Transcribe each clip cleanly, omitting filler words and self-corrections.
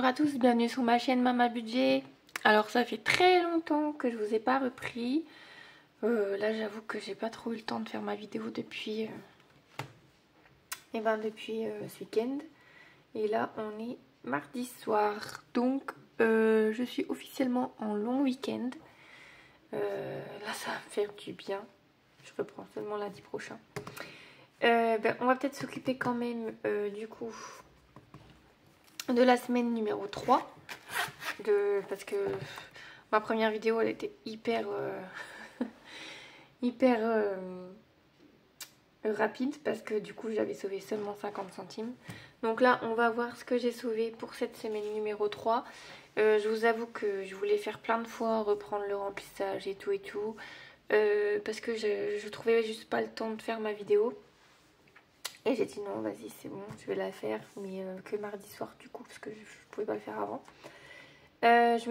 à tous, bienvenue sur ma chaîne Mama Budget. Alors ça fait très longtemps que je vous ai pas repris. Là j'avoue que j'ai pas trop eu le temps de faire ma vidéo depuis ce week-end. Et là on est mardi soir, donc je suis officiellement en long week-end. Là ça va me faire du bien. Je reprends seulement lundi prochain. On va peut-être s'occuper quand même du coup de la semaine numéro 3 parce que ma première vidéo elle était hyper rapide parce que du coup j'avais sauvé seulement 50 centimes. Donc là on va voir ce que j'ai sauvé pour cette semaine numéro 3. Je vous avoue que je voulais faire plein de fois, reprendre le remplissage et tout parce que je trouvais juste pas le temps de faire ma vidéo. Et j'ai dit non, vas-y, c'est bon, je vais la faire, mais que mardi soir du coup, parce que je pouvais pas le faire avant. Je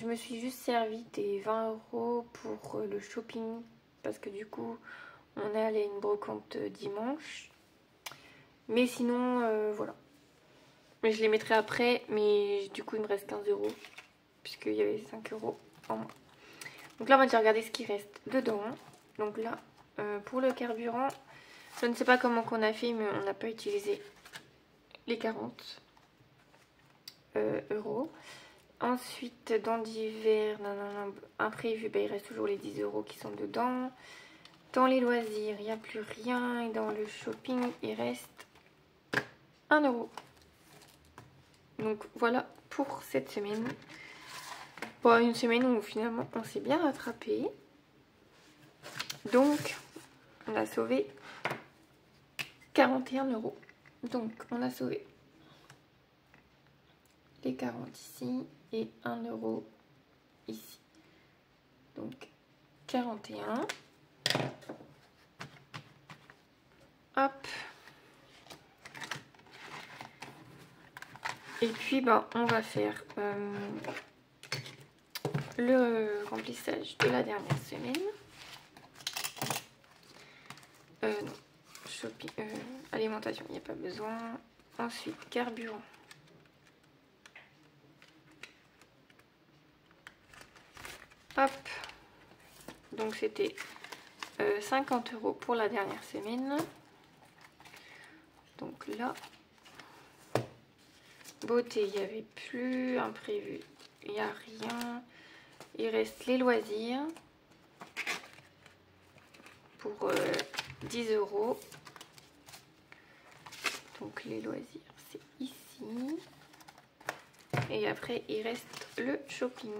me suis juste servi des 20 € pour le shopping, parce que du coup, on est allé à une brocante dimanche. Mais sinon, voilà. Mais je les mettrai après, mais du coup, il me reste 15 €, puisqu'il y avait 5 € en moins. Donc là, on va déjà regarder ce qui reste dedans. Donc là, pour le carburant... Je ne sais pas comment qu'on a fait, mais on n'a pas utilisé les 40 €. Ensuite, dans divers, imprévu, il reste toujours les 10 € qui sont dedans. Dans les loisirs, il n'y a plus rien. Et dans le shopping, il reste 1 €. Donc voilà pour cette semaine. Bon, une semaine où finalement on s'est bien rattrapé. Donc, on a sauvé 41 €. Donc on a sauvé les 40 ici et 1 € ici. Donc 41. Hop. Et puis on va faire le remplissage de la dernière semaine. Non. Shopping, alimentation, il n'y a pas besoin. Ensuite, carburant. Hop. Donc c'était 50 € pour la dernière semaine. Donc là, beauté, il n'y avait plus. Imprévu, il n'y a rien. Il reste les loisirs pour 10 €. Donc les loisirs c'est ici. Et après il reste le shopping.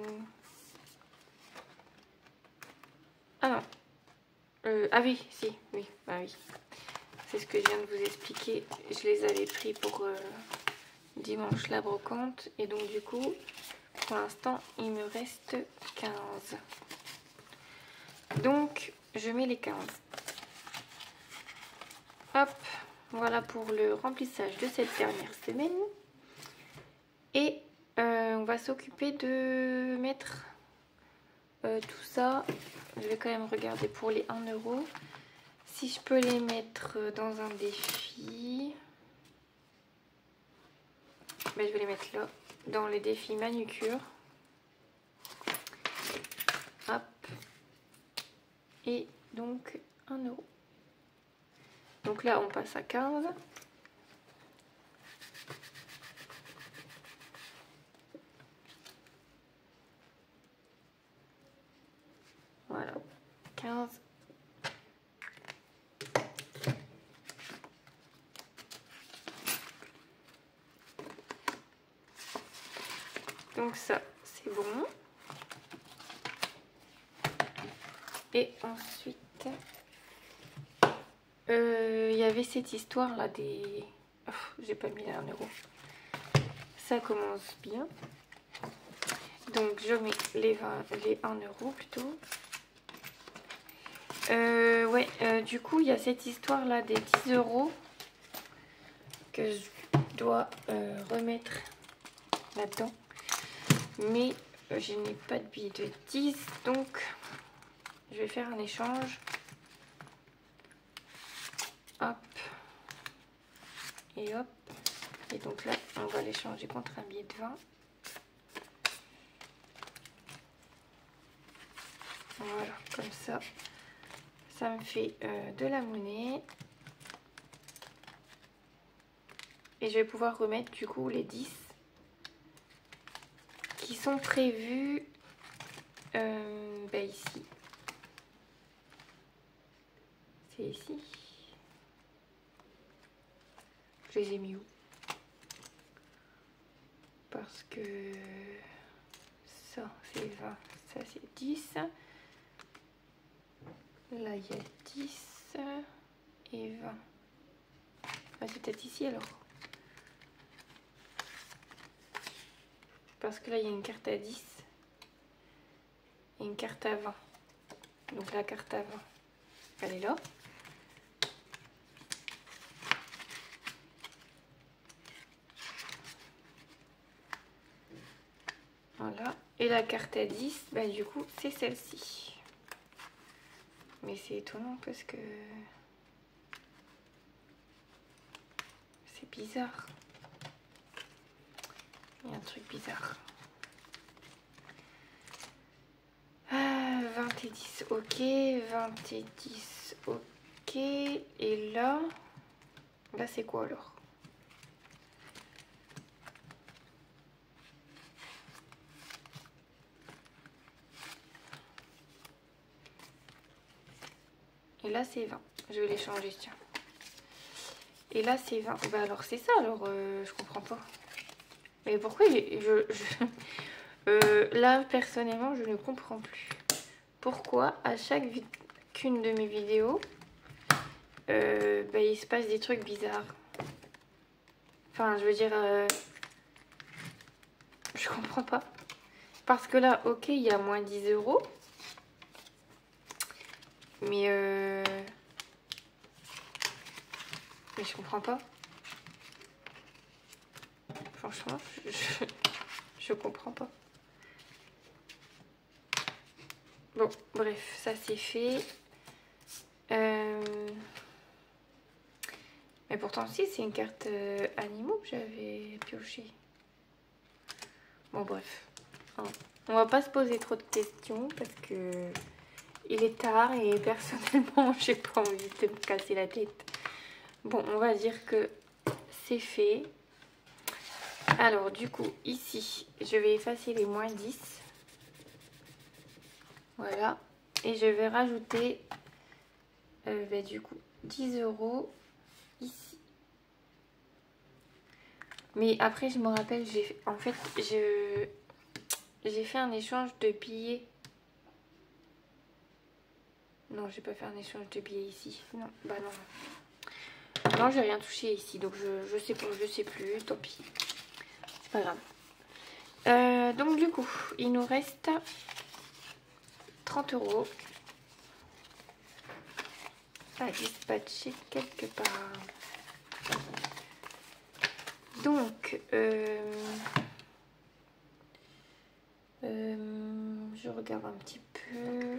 Ah non. Ah oui, si, oui, bah oui. C'est ce que je viens de vous expliquer. Je les avais pris pour dimanche la brocante. Et donc du coup, pour l'instant, il me reste 15. Donc je mets les 15. Hop. Voilà pour le remplissage de cette dernière semaine. Et on va s'occuper de mettre tout ça. Je vais quand même regarder pour les 1 €. Si je peux les mettre dans un défi. Je vais les mettre là, dans les défis manucure. Hop. Et donc 1 €. Donc là, on passe à 15. Voilà, 15. Donc ça, c'est bon. Et ensuite... il y avait cette histoire là des... Oh, j'ai pas mis les 1 €. Ça commence bien. Donc je mets les 1 € plutôt. Du coup il y a cette histoire là des 10 € que je dois remettre là-dedans. Mais je n'ai pas de billets de 10, donc je vais faire un échange. Hop. Et hop. Et donc là, on va les changer contre un billet de 20. Voilà, comme ça, ça me fait de la monnaie. Et je vais pouvoir remettre du coup les 10 qui sont prévus ici. C'est ici. Je les ai mis où? Parce que ça c'est 20, ça c'est 10. Là il y a 10 et 20. Ah, c'est peut-être ici alors. Parce que là il y a une carte à 10 et une carte à 20. Donc la carte à 20, elle est là. Voilà. Et la carte à 10, bah, du coup, c'est celle-ci. Mais c'est étonnant parce que... c'est bizarre. Il y a un truc bizarre. 20 et 10, ok. 20 et 10, ok. Et là c'est quoi alors? Et là c'est 20. Je vais les changer, tiens. Et là c'est 20. Bah alors c'est ça, alors je comprends pas. Mais pourquoi là personnellement je ne comprends plus. Pourquoi à chacune de mes vidéos il se passe des trucs bizarres. Enfin je veux dire je comprends pas. Parce que là ok il y a moins 10 €. Mais je comprends pas. Franchement, je comprends pas. Bon, bref, ça c'est fait. Mais pourtant, si, c'est une carte animaux que j'avais pioché. Bon, bref. On va pas se poser trop de questions parce que il est tard et personnellement, j'ai pas envie de me casser la tête. Bon, on va dire que c'est fait. Alors, du coup, ici, je vais effacer les moins 10. Voilà. Et je vais rajouter, du coup, 10 € ici. Mais après, je me rappelle, j'ai fait un échange de billets. Non, j'ai pas fait un échange de billets ici. Non, bah non. Non, j'ai rien touché ici, donc je sais pas, je sais plus, tant pis. C'est pas grave. Donc du coup, il nous reste 30 € à dispatcher quelque part. Donc, je regarde un petit peu.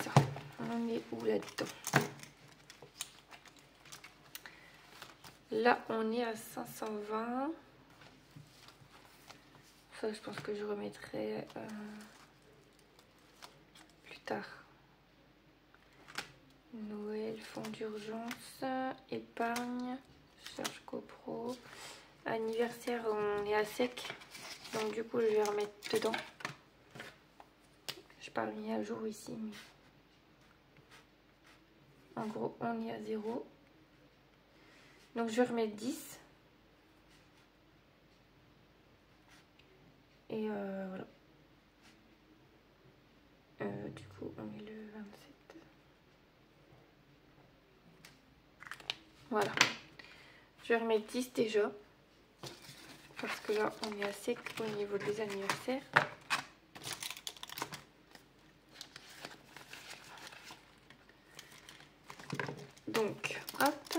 Ça, on est où là-dedans? Là, on est à 520. Ça, je pense que je remettrai plus tard. Noël, fonds d'urgence, épargne, charge copro. Anniversaire, on est à sec. Donc du coup, je vais remettre dedans. Je n'ai pas mis à jour ici, mais en gros, on est à 0. Donc je vais remettre 10. Et voilà. Du coup, on est le 27. Voilà. Je vais remettre 10 déjà. Parce que là, on est à sec au niveau des anniversaires. Donc, hop.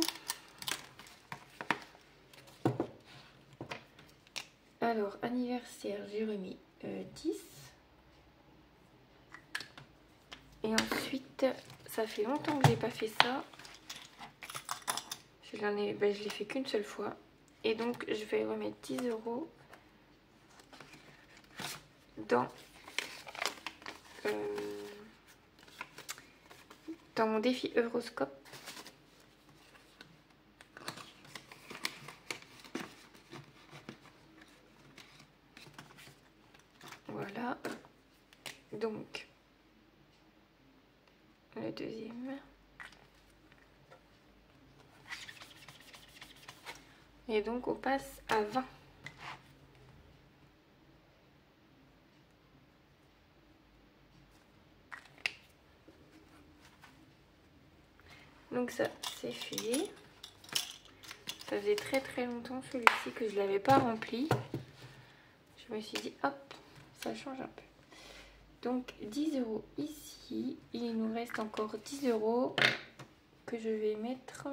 Alors, anniversaire, j'ai remis 10. Et ensuite, ça fait longtemps que j'ai pas fait ça. Je je l'ai fait qu'une seule fois. Et donc je vais remettre 10 € dans mon défi Euroscope. Voilà. Donc le deuxième. Et donc on passe à 20. Donc ça c'est fait. Ça faisait très longtemps celui-ci que je ne l'avais pas rempli. Je me suis dit hop, ça change un peu. Donc 10 € ici. Il nous reste encore 10 € que je vais mettre.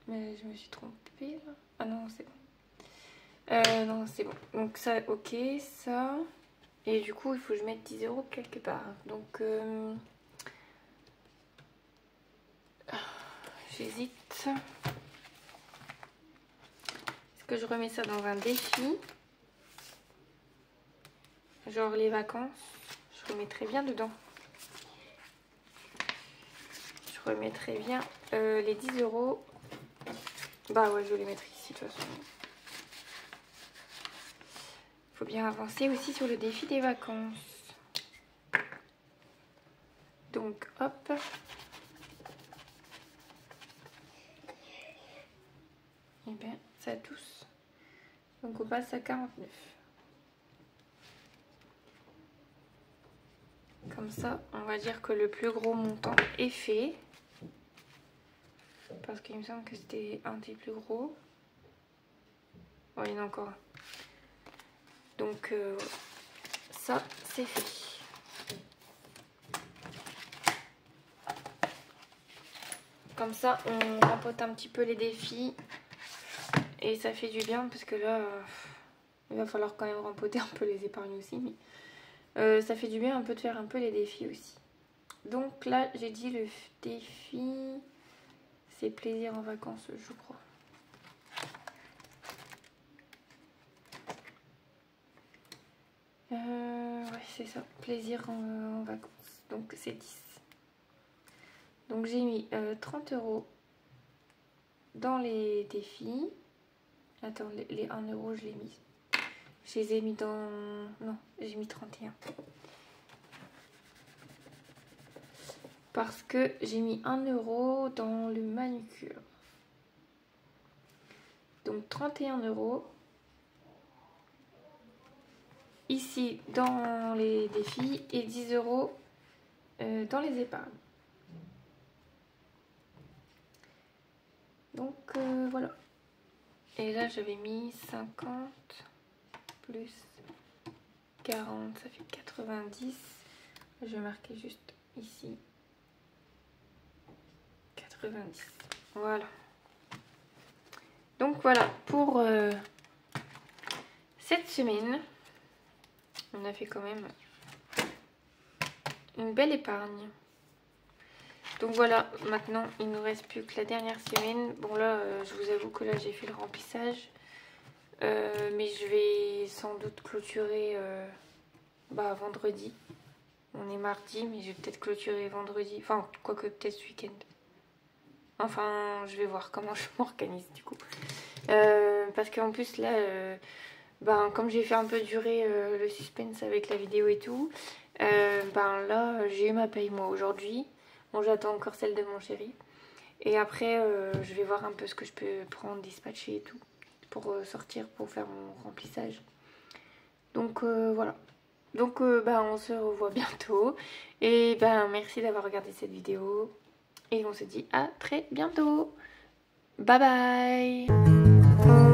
Mais je me suis trompée là. Ah non, c'est bon. Non, c'est bon. Donc ça, ok, ça. Et du coup, il faut que je mette 10 € quelque part. Donc, j'hésite. Est-ce que je remets ça dans un défi? Genre les vacances. Je remettrai bien dedans. Je remettrai bien les 10 €. Bah ouais, je vais les mettre ici de toute façon. Faut bien avancer aussi sur le défi des vacances. Donc hop. Et bien ça tous. Donc on passe à 49. Comme ça, on va dire que le plus gros montant est fait. Parce qu'il me semble que c'était un des plus gros. Oh, il y en a encore un. Donc ça, c'est fait. Comme ça, on rempote un petit peu les défis. Et ça fait du bien parce que là, il va falloir quand même rempoter un peu les épargnes aussi. Mais ça fait du bien un peu de faire un peu les défis aussi. Donc là, j'ai dit le défi, c'est plaisir en vacances, je crois. Ouais, c'est ça, plaisir en vacances. Donc c'est 10. Donc j'ai mis 30 € dans les défis. Attends, les 1 €, je l'ai mis. Je les ai mis dans... Non, j'ai mis 31. Parce que j'ai mis 1 € dans le manucure. Donc 31 €. Ici dans les défis et 10 € dans les épargnes. Donc voilà. Et là j'avais mis 50 plus 40, ça fait 90. Je vais marquer juste ici 90. Voilà. Donc voilà pour cette semaine. On a fait quand même une belle épargne. Donc voilà, maintenant il ne nous reste plus que la dernière semaine. Bon là, je vous avoue que là j'ai fait le remplissage. Mais je vais sans doute clôturer vendredi. On est mardi, mais je vais peut-être clôturer vendredi. Enfin, quoique peut-être ce week-end. Enfin, je vais voir comment je m'organise du coup. Parce qu'en plus là... comme j'ai fait un peu durer le suspense avec la vidéo et tout, là j'ai eu ma paye moi aujourd'hui. Bon, j'attends encore celle de mon chéri. Et après je vais voir un peu ce que je peux prendre, dispatcher et tout pour sortir, pour faire mon remplissage. Donc voilà. Donc on se revoit bientôt. Et merci d'avoir regardé cette vidéo. Et on se dit à très bientôt. Bye bye.